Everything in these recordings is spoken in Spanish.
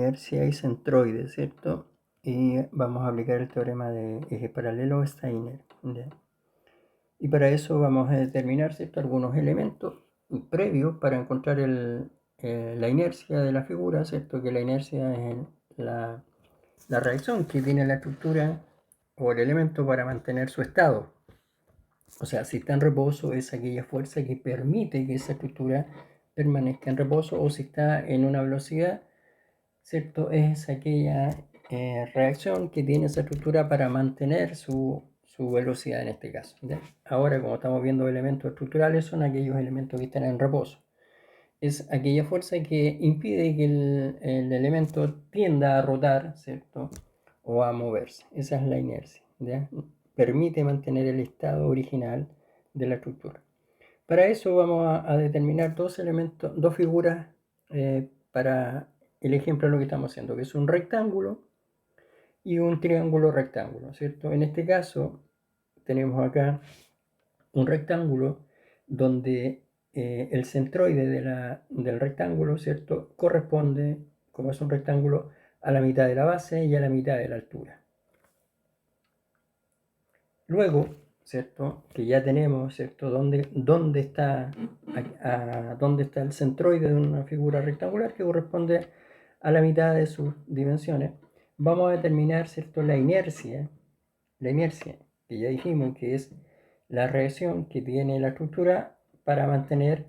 Inercia y centroide, ¿cierto? Y vamos a aplicar el teorema de eje paralelo Steiner, ¿ya? Y para eso vamos a determinar, ¿cierto?, algunos elementos previos para encontrar la inercia de la figura, ¿cierto? Que la inercia es la reacción que tiene la estructura o el elemento para mantener su estado. O sea, si está en reposo es aquella fuerza que permite que esa estructura permanezca en reposo, o si está en una velocidad, ¿cierto? Es aquella reacción que tiene esa estructura para mantener su velocidad en este caso, ¿ya? Ahora, como estamos viendo elementos estructurales, son aquellos elementos que están en reposo. Es aquella fuerza que impide que el elemento tienda a rotar, ¿cierto? O a moverse. Esa es la inercia, ¿ya? Permite mantener el estado original de la estructura. Para eso vamos a determinar dos elementos, dos figuras para el ejemplo de lo que estamos haciendo, que es un rectángulo y un triángulo rectángulo, ¿cierto? En este caso tenemos acá un rectángulo donde el centroide del rectángulo, ¿cierto?, corresponde, como es un rectángulo, a la mitad de la base y a la mitad de la altura. Luego, ¿cierto?, que ya tenemos, ¿cierto?, dónde está el centroide de una figura rectangular que corresponde a la mitad de sus dimensiones, vamos a determinar, ¿cierto?, la inercia, que ya dijimos que es la reacción que tiene la estructura para mantener,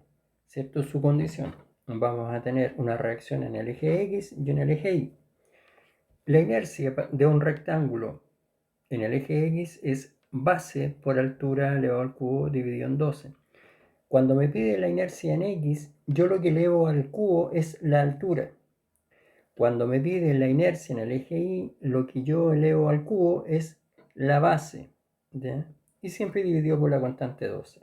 ¿cierto?, su condición. Vamos a tener una reacción en el eje X y en el eje Y. La inercia de un rectángulo en el eje X es base por altura elevado al cubo dividido en 12. Cuando me pide la inercia en X, yo lo que elevo al cubo es la altura. Cuando me pide la inercia en el eje Y, lo que yo elevo al cubo es la base, ¿ya? Y siempre dividido por la constante 12.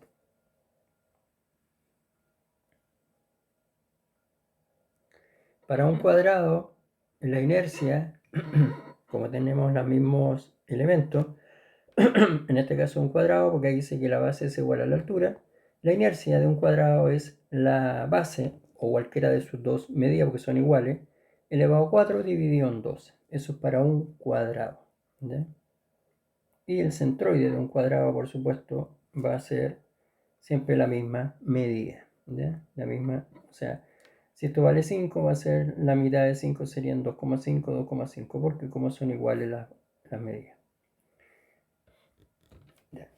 Para un cuadrado, la inercia, como tenemos los mismos elementos, en este caso un cuadrado, porque ahí dice que la base es igual a la altura, la inercia de un cuadrado es la base, o cualquiera de sus dos medidas, porque son iguales, elevado a 4 dividido en 12. Eso es para un cuadrado, ¿ya? Y el centroide de un cuadrado, por supuesto, va a ser siempre la misma medida, ¿ya? La misma, o sea, si esto vale 5, va a ser la mitad de 5 serían 2,5, 2,5, porque como son iguales las medidas. Ya.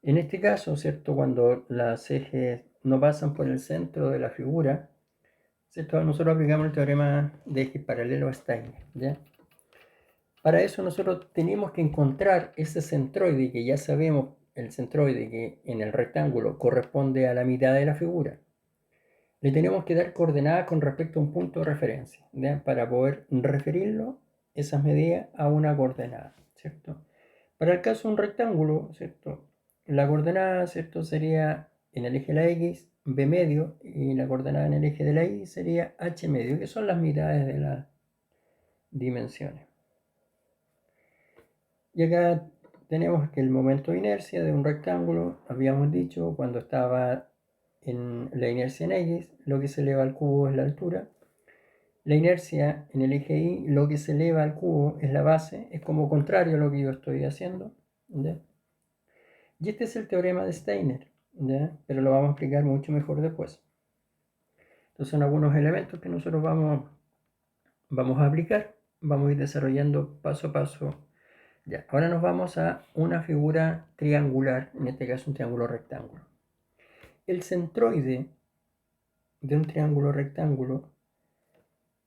En este caso, ¿cierto?, cuando las ejes no pasan por el centro de la figura, ¿cierto?, nosotros aplicamos el teorema de eje paralelo a Steiner, ¿ya? Para eso nosotros tenemos que encontrar ese centroide, que ya sabemos, el centroide que en el rectángulo corresponde a la mitad de la figura. Le tenemos que dar coordenadas con respecto a un punto de referencia, ¿ya?, para poder referirlo, esas medidas, a una coordenada, ¿cierto? Para el caso de un rectángulo, ¿cierto?, la coordenada, ¿cierto?, sería en el eje de la X, B medio, y la coordenada en el eje de la Y sería H medio, que son las mitades de las dimensiones. Y acá tenemos que el momento de inercia de un rectángulo, habíamos dicho, cuando estaba en la inercia en X, lo que se eleva al cubo es la altura. La inercia en el eje Y, lo que se eleva al cubo es la base, es como contrario a lo que yo estoy haciendo, ¿ya? Y este es el teorema de Steiner, ¿ya?, pero lo vamos a explicar mucho mejor después. Entonces son algunos elementos que nosotros vamos a aplicar, vamos a ir desarrollando paso a paso. Ya, ahora nos vamos a una figura triangular, en este caso un triángulo rectángulo. El centroide de un triángulo rectángulo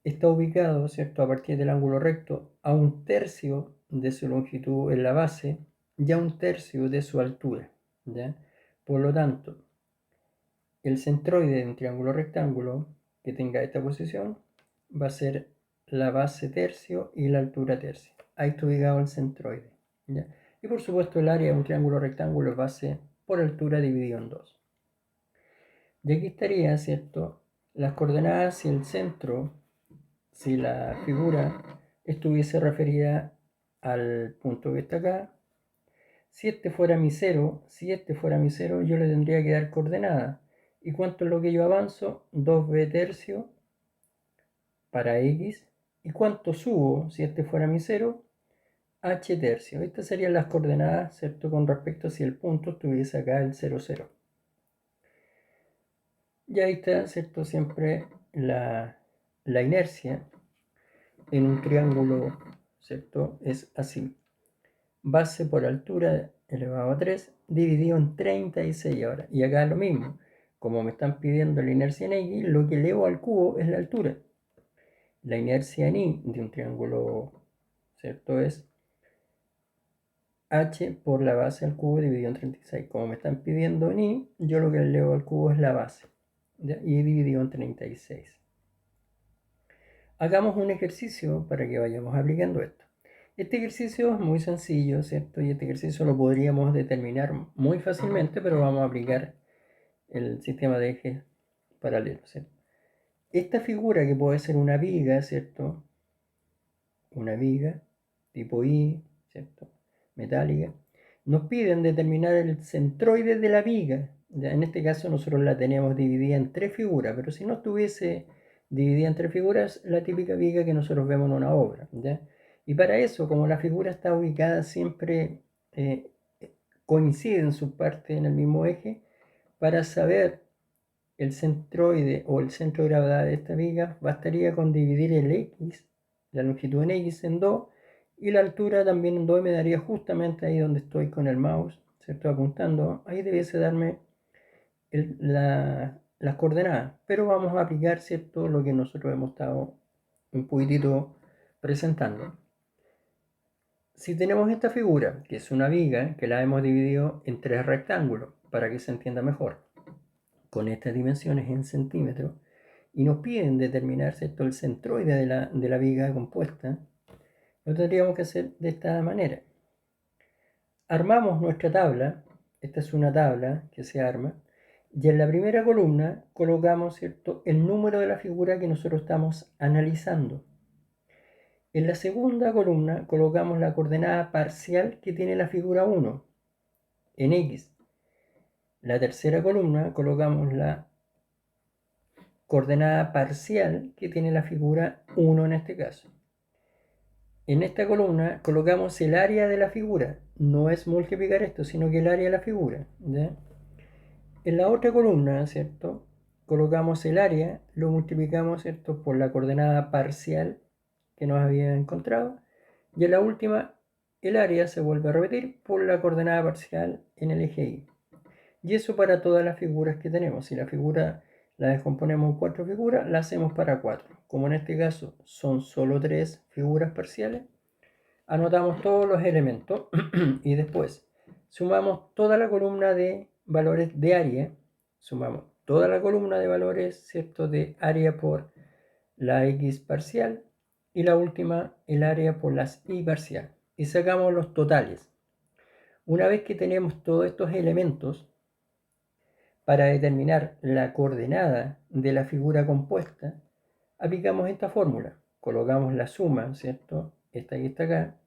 está ubicado, ¿cierto?, a partir del ángulo recto a 1/3 de su longitud en la base y a 1/3 de su altura, ¿ya? Por lo tanto, el centroide de un triángulo rectángulo que tenga esta posición va a ser la base tercio y la altura tercio. Ahí está ubicado el centroide, ¿ya? Y por supuesto el área de un triángulo rectángulo es base por altura dividido en 2. Y aquí estaría, ¿cierto?, las coordenadas si el centro, si la figura estuviese referida al punto que está acá. Si este fuera mi cero, yo le tendría que dar coordenadas. ¿Y cuánto es lo que yo avanzo? 2b tercio para x. ¿Y cuánto subo si este fuera mi 0? H tercio. Estas serían las coordenadas, ¿cierto? Con respecto a si el punto estuviese acá el 0, 0. Y ahí está, ¿cierto? Siempre la inercia en un triángulo, ¿cierto? Es así. Base por altura elevado a 3 dividido en 36 ahora. Y acá lo mismo. Como me están pidiendo la inercia en X, lo que elevo al cubo es la altura. La inercia en Y de un triángulo, ¿cierto? Es H por la base al cubo dividido en 36. Como me están pidiendo en Y, yo lo que elevo al cubo es la base. ¿Ya? Y dividido en 36. Hagamos un ejercicio para que vayamos aplicando esto. Este ejercicio es muy sencillo, ¿cierto? Y este ejercicio lo podríamos determinar muy fácilmente, pero vamos a aplicar el sistema de ejes paralelos, ¿cierto? Esta figura que puede ser una viga, ¿cierto? Una viga tipo I, ¿cierto? Metálica. Nos piden determinar el centroide de la viga. ¿Ya? En este caso nosotros la tenemos dividida en 3 figuras, pero si no estuviese dividida en 3 figuras, la típica viga que nosotros vemos en una obra. ¿Ya? Y para eso, como la figura está ubicada siempre, coincide en su parte en el mismo eje, para saber el centroide o el centro de gravedad de esta viga, bastaría con dividir el X, la longitud en X, en 2 y la altura también en 2, y me daría justamente ahí donde estoy con el mouse, ¿cierto? Apuntando, ahí debiese darme las coordenadas, pero vamos a aplicar, ¿cierto? Lo que nosotros hemos estado un poquitito presentando. Si tenemos esta figura, que es una viga, que la hemos dividido en 3 rectángulos, para que se entienda mejor, con estas dimensiones en centímetros, y nos piden determinar, ¿cierto?, el centroide de la viga compuesta, lo tendríamos que hacer de esta manera. Armamos nuestra tabla, esta es una tabla que se arma, y en la primera columna colocamos, ¿cierto?, el número de la figura que nosotros estamos analizando. En la segunda columna colocamos la coordenada parcial que tiene la figura 1 en X. La tercera columna colocamos la coordenada parcial que tiene la figura 1 en este caso. En esta columna colocamos el área de la figura. No es multiplicar esto, sino que el área de la figura. ¿Ya? En la otra columna, ¿cierto? Colocamos el área, lo multiplicamos, ¿cierto?, por la coordenada parcial que nos había encontrado. Y en la última, el área se vuelve a repetir por la coordenada parcial en el eje Y. Y eso para todas las figuras que tenemos. Si la figura la descomponemos en 4 figuras, la hacemos para 4. Como en este caso son solo 3 figuras parciales, anotamos todos los elementos y después sumamos toda la columna de valores de área, sumamos toda la columna de valores, ¿cierto?, de área por la X parcial y la última el área por las Y parcial. Y sacamos los totales. Una vez que tenemos todos estos elementos, para determinar la coordenada de la figura compuesta, aplicamos esta fórmula. Colocamos la suma, ¿cierto? Esta y esta acá.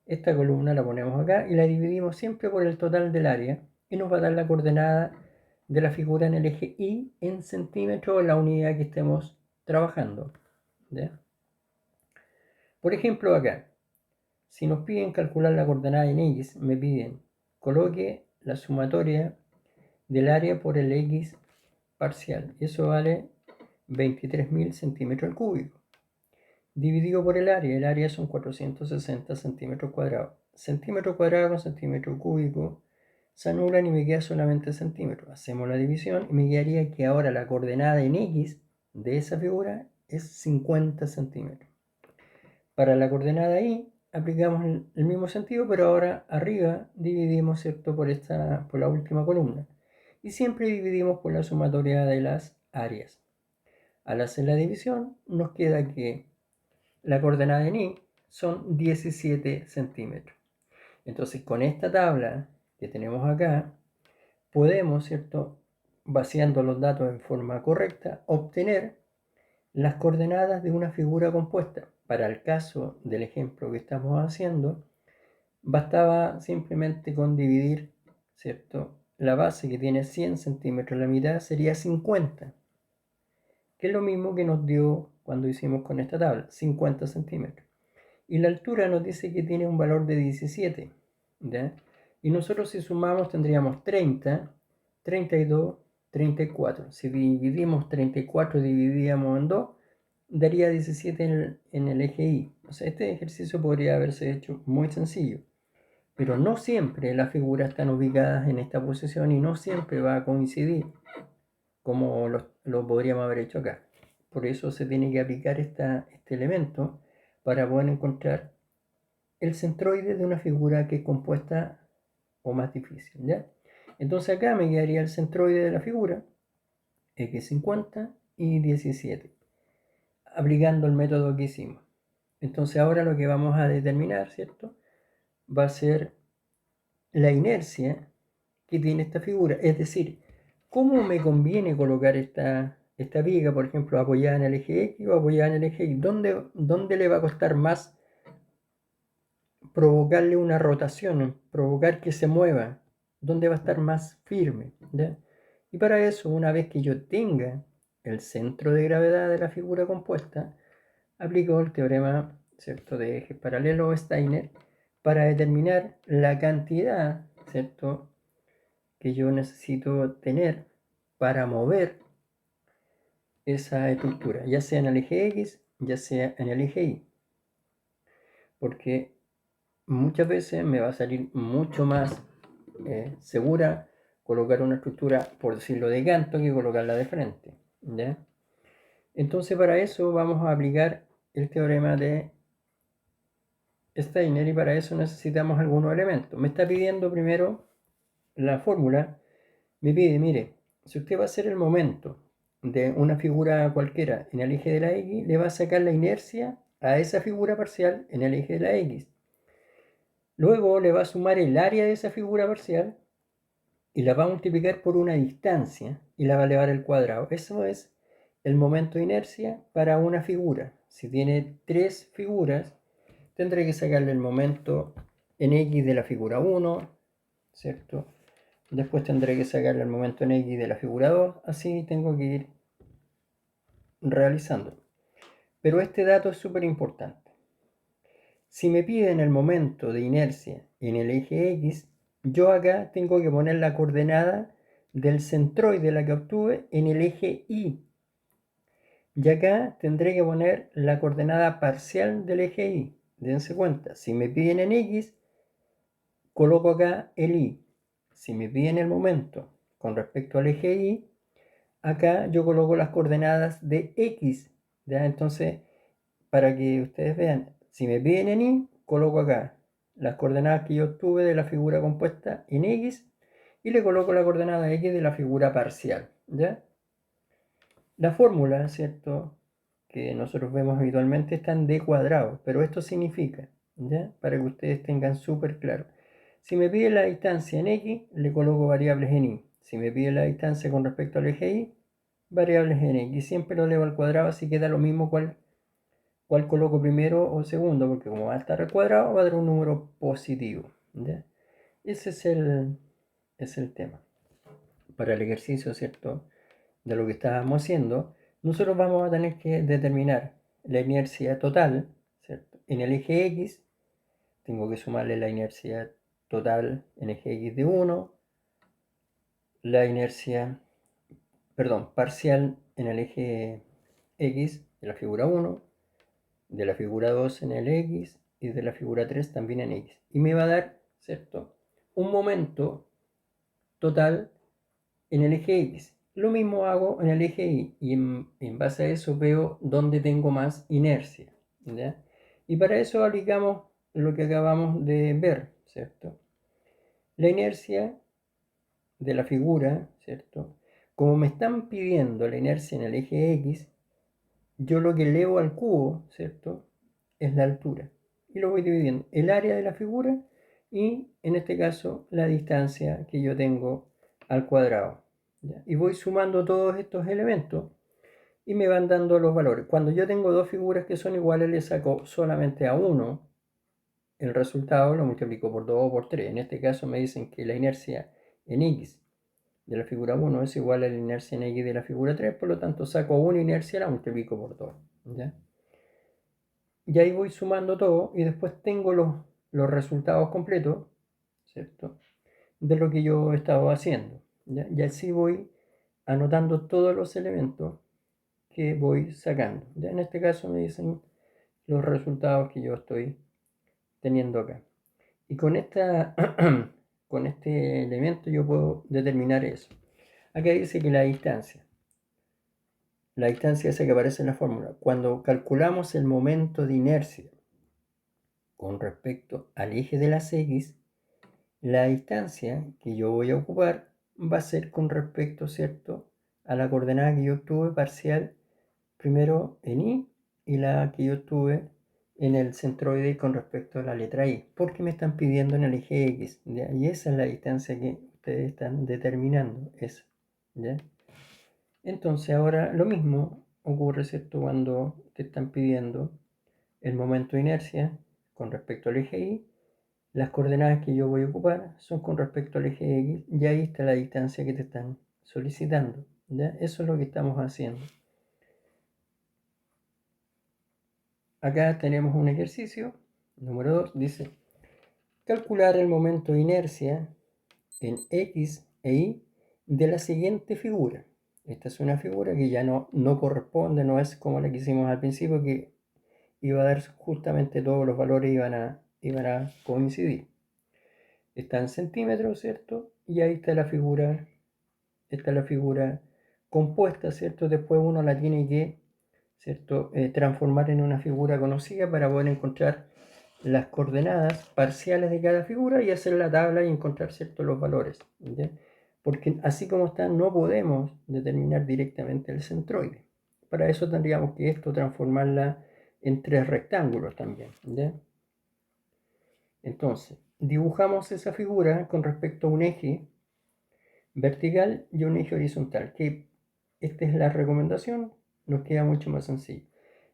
Esta columna la ponemos acá y la dividimos siempre por el total del área y nos va a dar la coordenada de la figura en el eje Y en centímetros, la unidad que estemos trabajando. ¿Ya? Por ejemplo, acá, si nos piden calcular la coordenada en X, me piden coloque la sumatoria del área por el X parcial. Eso vale 23.000 centímetros al cúbico. Dividido por el área son 460 centímetros cuadrados. Centímetro cuadrado con centímetro cúbico se anulan y me queda solamente centímetros. Hacemos la división y me quedaría que ahora la coordenada en X de esa figura es 50 centímetros. Para la coordenada Y aplicamos el mismo sentido, pero ahora arriba dividimos, ¿cierto?, por la última columna. Y siempre dividimos por la sumatoria de las áreas. Al hacer la división nos queda que la coordenada en Y son 17 centímetros. Entonces con esta tabla que tenemos acá podemos, ¿cierto?, vaciando los datos en forma correcta, obtener las coordenadas de una figura compuesta. Para el caso del ejemplo que estamos haciendo, bastaba simplemente con dividir, ¿cierto?, la base que tiene 100 centímetros, la mitad sería 50, que es lo mismo que nos dio cuando hicimos con esta tabla, 50 centímetros. Y la altura nos dice que tiene un valor de 17, ¿ya? Y nosotros si sumamos tendríamos 30, 32, 34. Si dividimos 34 y dividíamos en 2, daría 17 en el eje Y. O sea, este ejercicio podría haberse hecho muy sencillo. Pero no siempre las figuras están ubicadas en esta posición y no siempre va a coincidir como lo podríamos haber hecho acá. Por eso se tiene que aplicar este elemento para poder encontrar el centroide de una figura que es compuesta o más difícil, ¿ya? Entonces acá me quedaría el centroide de la figura, eje 50 y 17, aplicando el método que hicimos. Entonces ahora lo que vamos a determinar, ¿cierto? Va a ser la inercia que tiene esta figura, es decir, cómo me conviene colocar esta viga, por ejemplo, apoyada en el eje X o apoyada en el eje Y. ¿Dónde le va a costar más provocarle una rotación, provocar que se mueva? ¿Dónde va a estar más firme? ¿Ya? Y para eso, una vez que yo tenga el centro de gravedad de la figura compuesta, aplico el teorema, ¿cierto?, de ejes paralelos Steiner para determinar la cantidad, ¿cierto?, que yo necesito tener para mover esa estructura, ya sea en el eje X, ya sea en el eje Y. Porque muchas veces me va a salir mucho más segura colocar una estructura, por decirlo, de canto que colocarla de frente, ¿ya? Entonces para eso vamos a aplicar el teorema de Steiner y para eso necesitamos algunos elementos. Me está pidiendo primero la fórmula, me pide, mire, si usted va a hacer el momento de una figura cualquiera en el eje de la X, le va a sacar la inercia a esa figura parcial en el eje de la X. Luego le va a sumar el área de esa figura parcial y la va a multiplicar por una distancia y la va a elevar al cuadrado. Eso es el momento de inercia para una figura. Si tiene 3 figuras, tendré que sacarle el momento en X de la figura 1, ¿cierto? Después tendré que sacarle el momento en X de la figura 2, así tengo que ir realizando. Pero este dato es súper importante. Si me piden el momento de inercia en el eje X, yo acá tengo que poner la coordenada del centroide de la que obtuve en el eje Y. Y acá tendré que poner la coordenada parcial del eje Y. Dense cuenta, si me piden en X, coloco acá el Y. Si me piden el momento con respecto al eje Y, acá yo coloco las coordenadas de X, ¿ya? Entonces, para que ustedes vean, si me piden en Y, coloco acá las coordenadas que yo obtuve de la figura compuesta en X y le coloco la coordenada X de la figura parcial, ¿ya? La fórmula, ¿cierto?, que nosotros vemos habitualmente está en D cuadrado, pero esto significa, ¿ya?, para que ustedes tengan súper claro. Si me pide la distancia en X, le coloco variables en Y. Si me pide la distancia con respecto al eje Y, variables en X. Y siempre lo elevo al cuadrado, así queda lo mismo cuál coloco primero o segundo, porque como va a estar al cuadrado, va a dar un número positivo, ¿ya? Ese es el tema. Para el ejercicio, ¿cierto?, de lo que estábamos haciendo, nosotros vamos a tener que determinar la inercia total, ¿cierto?, en el eje X. Tengo que sumarle la inercia total en eje X de 1, la inercia, parcial en el eje X de la figura 1, de la figura 2 en el X y de la figura 3 también en X. Y me va a dar, ¿cierto?, un momento total en el eje X. Lo mismo hago en el eje Y y en base a eso veo dónde tengo más inercia, ¿ya? Y para eso aplicamos lo que acabamos de ver, ¿cierto? La inercia de la figura, ¿cierto? Como me están pidiendo la inercia en el eje X, yo lo que elevo al cubo, ¿cierto?, es la altura. Y lo voy dividiendo. El área de la figura y, en este caso, la distancia que yo tengo al cuadrado, ¿ya? Y voy sumando todos estos elementos y me van dando los valores. Cuando yo tengo dos figuras que son iguales, le saco solamente a uno el resultado, lo multiplico por 2 o por 3. En este caso me dicen que la inercia en X de la figura 1 es igual a la inercia en X de la figura 3, por lo tanto saco una inercia, la multiplico por 2. ¿Ya? Y ahí voy sumando todo y después tengo los resultados completos, ¿cierto?, de lo que yo he estado haciendo. ¿Ya? Y así voy anotando todos los elementos que voy sacando. ¿Ya? En este caso me dicen los resultados que yo estoy teniendo acá. Y con con este elemento yo puedo determinar eso. Acá dice que la distancia esa que aparece en la fórmula, cuando calculamos el momento de inercia con respecto al eje de las X, la distancia que yo voy a ocupar va a ser con respecto, ¿cierto?, a la coordenada que yo obtuve parcial primero en Y y la que yo obtuve en el centroide con respecto a la letra Y, porque me están pidiendo en el eje X, ¿ya? Y esa es la distancia que ustedes están determinando, esa, ¿ya? Entonces ahora lo mismo ocurre, ¿cierto?, cuando te están pidiendo el momento de inercia con respecto al eje Y. Las coordenadas que yo voy a ocupar son con respecto al eje X y ahí está la distancia que te están solicitando, ¿ya? Eso es lo que estamos haciendo. Acá tenemos un ejercicio, número 2, dice calcular el momento de inercia en X e Y de la siguiente figura. Esta es una figura que ya no corresponde, no es como la que hicimos al principio, que iba a dar justamente todos los valores iban a coincidir. Está en centímetros, ¿cierto? Y ahí está la figura compuesta, ¿cierto? Después uno la tiene que, ¿cierto?, transformar en una figura conocida para poder encontrar las coordenadas parciales de cada figura y hacer la tabla y encontrar, ¿cierto?, los valores, ¿ya? Porque así como está no podemos determinar directamente el centroide. Para eso tendríamos que transformarla en 3 rectángulos también, ¿ya? Entonces, dibujamos esa figura con respecto a un eje vertical y un eje horizontal, que esta es la recomendación, nos queda mucho más sencillo.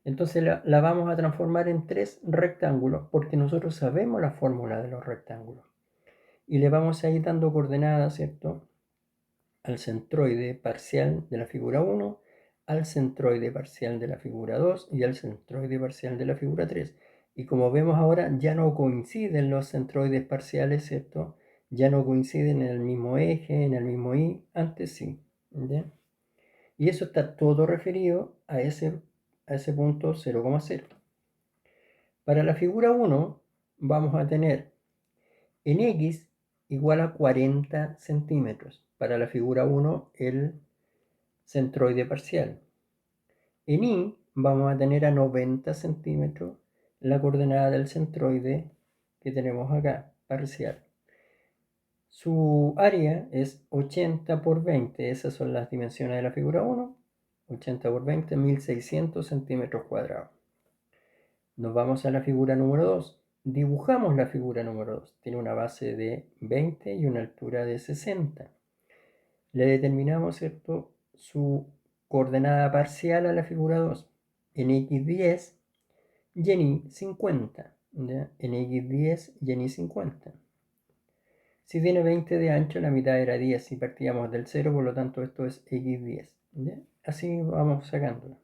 Entonces la vamos a transformar en 3 rectángulos porque nosotros sabemos la fórmula de los rectángulos. Y le vamos a ir dando coordenadas, ¿cierto?, al centroide parcial de la figura 1, al centroide parcial de la figura 2 y al centroide parcial de la figura 3. Y como vemos ahora, ya no coinciden los centroides parciales, ¿cierto? Ya no coinciden en el mismo eje, en el mismo Y, antes sí, ¿ya? Y eso está todo referido a ese punto 0,0. Para la figura 1 vamos a tener en X igual a 40 centímetros. Para la figura 1 el centroide parcial. En Y vamos a tener a 90 centímetros la coordenada del centroide que tenemos acá, parcial. Su área es 80 por 20, esas son las dimensiones de la figura 1, 80 por 20, 1600 centímetros cuadrados. Nos vamos a la figura número 2. Dibujamos la figura número 2. Tiene una base de 20 y una altura de 60. Le determinamos, ¿cierto?, su coordenada parcial a la figura 2 en X10 y en Y50. ¿Ya? En X10 y en Y50. Si tiene 20 de ancho, la mitad era 10 si partíamos del 0, por lo tanto esto es X10. ¿Ya? Así vamos sacándola.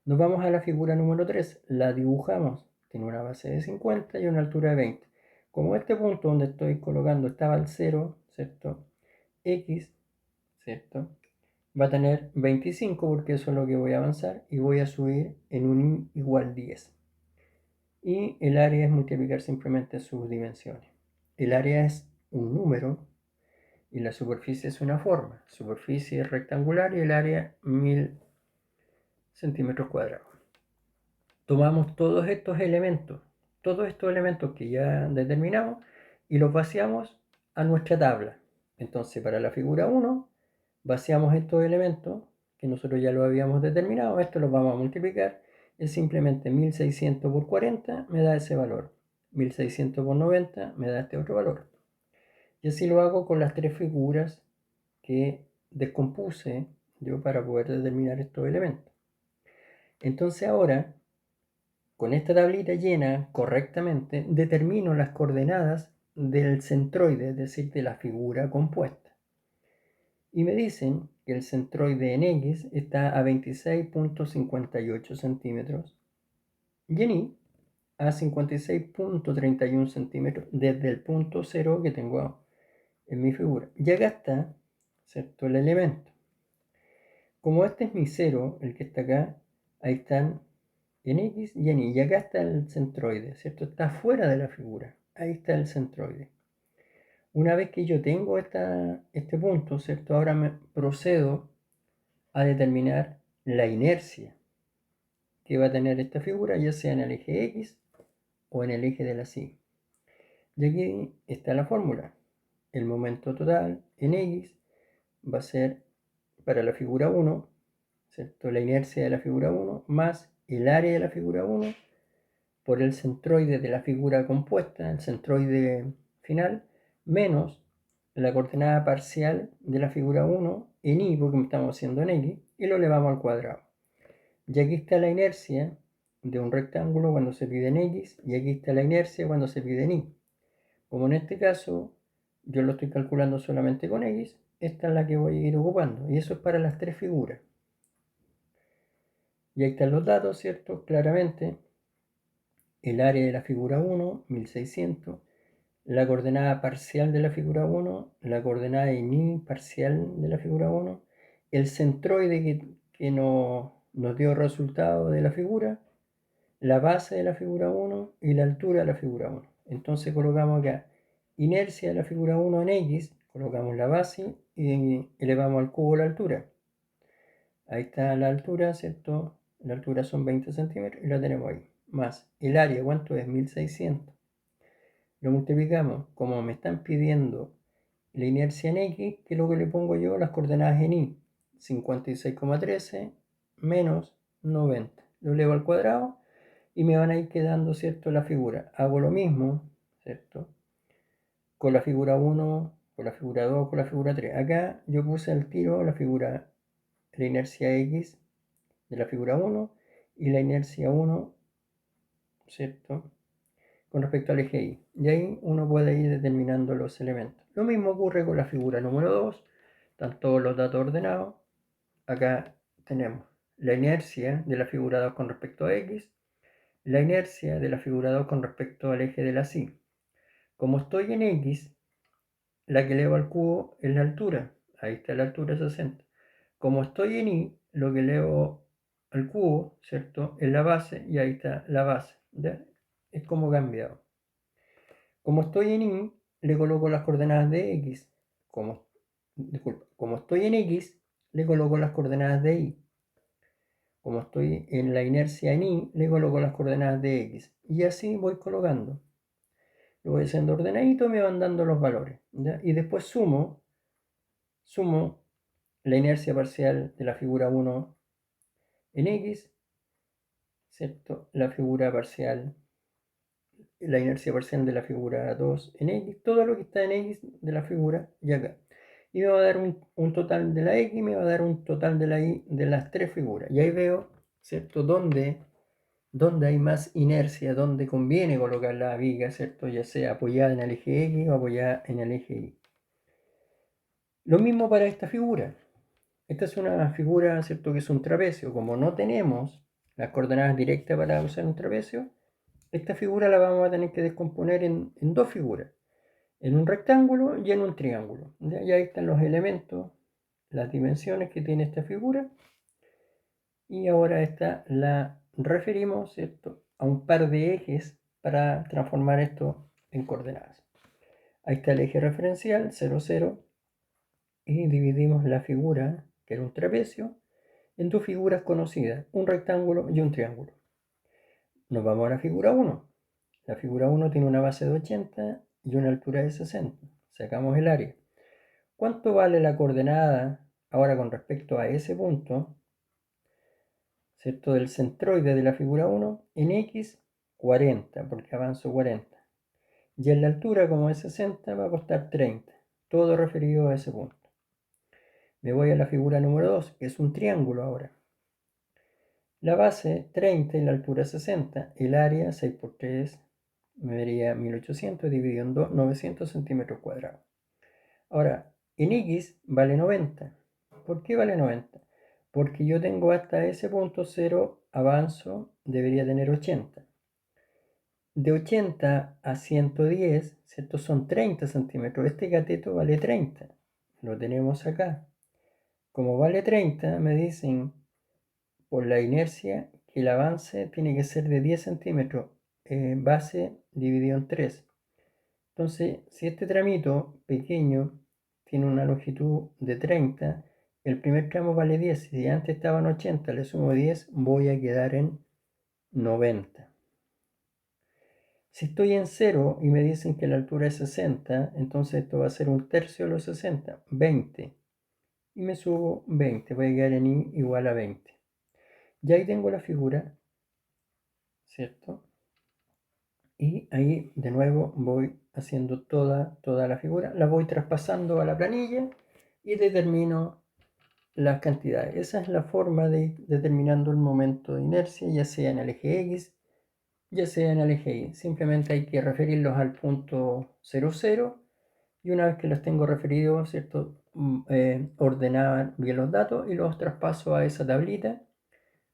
Nos vamos a la figura número 3, la dibujamos, tiene una base de 50 y una altura de 20. Como este punto donde estoy colocando estaba al 0, ¿cierto?, X, ¿cierto?, va a tener 25 porque eso es lo que voy a avanzar y voy a subir en un Y igual 10. Y el área es multiplicar simplemente sus dimensiones. El área es un número y la superficie es una forma. Superficie rectangular y el área 1000 centímetros cuadrados. Tomamos todos estos elementos que ya determinamos y los vaciamos a nuestra tabla. Entonces para la figura 1 vaciamos estos elementos que nosotros ya lo habíamos determinado, esto los vamos a multiplicar, es simplemente 1600 por 40 me da ese valor, 1600 por 90 me da este otro valor. Y así lo hago con las 3 figuras que descompuse yo para poder determinar estos elementos. Entonces ahora, con esta tablita llena correctamente, determino las coordenadas del centroide, es decir, de la figura compuesta. Y me dicen que el centroide en X está a 26,58 centímetros y en Y a 56,31 centímetros desde el punto cero que tengo en mi figura. Y acá está, ¿cierto?, el elemento. Como este es mi cero, el que está acá, ahí están en X y en Y. Y acá está el centroide, ¿cierto? Está fuera de la figura. Ahí está el centroide. Una vez que yo tengo este punto, ¿cierto? Ahora me procedo a determinar la inercia que va a tener esta figura, ya sea en el eje X o en el eje de la Y. Y aquí está la fórmula. El momento total en X va a ser para la figura 1, ¿cierto?, la inercia de la figura 1 más el área de la figura 1 por el centroide de la figura compuesta, el centroide final, menos la coordenada parcial de la figura 1 en Y, porque estamos haciendo en X, y lo elevamos al cuadrado. Y aquí está la inercia de un rectángulo cuando se pide en X, y aquí está la inercia cuando se pide en Y. Como en este caso yo lo estoy calculando solamente con X, esta es la que voy a ir ocupando, y eso es para las tres figuras. Y ahí están los datos, ¿cierto? Claramente, el área de la figura 1, 1600, la coordenada parcial de la figura 1, la coordenada en Y parcial de la figura 1, el centroide que nos dio el resultado de la figura, la base de la figura 1 y la altura de la figura 1. Entonces colocamos acá inercia de la figura 1 en X, colocamos la base y elevamos al cubo la altura. Ahí está la altura, ¿cierto? La altura son 20 centímetros y la tenemos ahí. Más el área, ¿cuánto es? 1600. Lo multiplicamos, como me están pidiendo la inercia en X, que es lo que le pongo yo, las coordenadas en Y. 56,13 menos 90. Lo elevo al cuadrado y me van a ir quedando, ¿cierto?, la figura. Hago lo mismo, ¿cierto?, con la figura 1, con la figura 2, con la figura 3. Acá yo puse al tiro la inercia X de la figura 1 y la inercia 1, ¿cierto?, con respecto al eje Y. Y ahí uno puede ir determinando los elementos. Lo mismo ocurre con la figura número 2. Están todos los datos ordenados. Acá tenemos la inercia de la figura 2 con respecto a X, la inercia de la figura 2 con respecto al eje de la Y. Como estoy en X, la que elevo al cubo es la altura. Ahí está la altura 60. Como estoy en Y, lo que elevo al cubo, ¿cierto?, es la base, y ahí está la base. ¿Ya? Es como cambiado. Como estoy en Y, le coloco las coordenadas de X. Como estoy en X, le coloco las coordenadas de Y. Como estoy en la inercia en Y, le coloco las coordenadas de X. Y así voy colocando. Lo voy haciendo ordenadito y me van dando los valores. ¿Ya? Y después sumo la inercia parcial de la figura 1 en X, ¿cierto?, la inercia parcial de la figura 2 en X, todo lo que está en X de la figura y acá. Y me va a dar un total de la X, y me va a dar un total de la Y de las tres figuras. Y ahí veo, ¿cierto?, dónde hay más inercia, dónde conviene colocar la viga, ¿cierto?, ya sea apoyada en el eje X o apoyada en el eje Y. Lo mismo para esta figura. Esta es una figura, ¿cierto?, que es un trapecio. Como no tenemos las coordenadas directas para usar un trapecio, esta figura la vamos a tener que descomponer en dos figuras, en un rectángulo y en un triángulo. ¿Ya? Y ahí están los elementos, las dimensiones que tiene esta figura. Y ahora esta la referimos, ¿cierto?, a un par de ejes para transformar esto en coordenadas. Ahí está el eje referencial, 0, 0, y dividimos la figura, que era un trapecio, en dos figuras conocidas, un rectángulo y un triángulo. Nos vamos a la figura 1. La figura 1 tiene una base de 80 y una altura de 60. Sacamos el área. ¿Cuánto vale la coordenada ahora con respecto a ese punto, ¿cierto?, del centroide de la figura 1? En X, 40, porque avanzo 40. Y en la altura, como es 60, va a costar 30. Todo referido a ese punto. Me voy a la figura número 2, que es un triángulo ahora. La base 30 y la altura 60. El área 6 por 3 me daría 1800 dividido en 2, 900 centímetros cuadrados. Ahora, En X vale 90. ¿Por qué vale 90? Porque yo tengo hasta ese punto 0, avanzo, debería tener 80. De 80 a 110, ¿cierto? Son 30 centímetros. Este cateto vale 30. Lo tenemos acá. Como vale 30, me dicen por la inercia que el avance tiene que ser de 10 centímetros. Base dividido en 3. Entonces, si este tramito pequeño tiene una longitud de 30, el primer tramo vale 10. Si antes estaba en 80, le sumo 10, voy a quedar en 90. Si estoy en 0 y me dicen que la altura es 60, entonces esto va a ser un tercio de los 60, 20. Y me subo 20, voy a quedar en I igual a 20. Ya ahí tengo la figura, ¿cierto? Y ahí de nuevo voy haciendo toda la figura, la voy traspasando a la planilla y determino las cantidades. Esa es la forma de ir determinando el momento de inercia, ya sea en el eje X, ya sea en el eje Y. Simplemente hay que referirlos al punto 00 y una vez que los tengo referidos, ¿cierto? Ordenar bien los datos y los traspaso a esa tablita.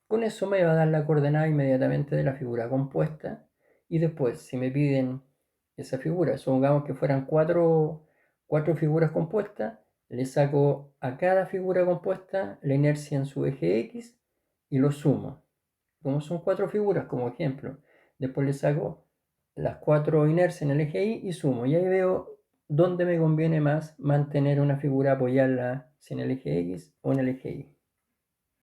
Con eso me va a dar la coordenada inmediatamente de la figura compuesta y después si me piden esa figura, supongamos que fueran cuatro figuras compuestas, le saco a cada figura compuesta la inercia en su eje X y lo sumo. Como son 4 figuras como ejemplo, después le saco las 4 inercias en el eje Y y sumo, y ahí veo dónde me conviene más mantener una figura, apoyarla si en el eje X o en el eje Y.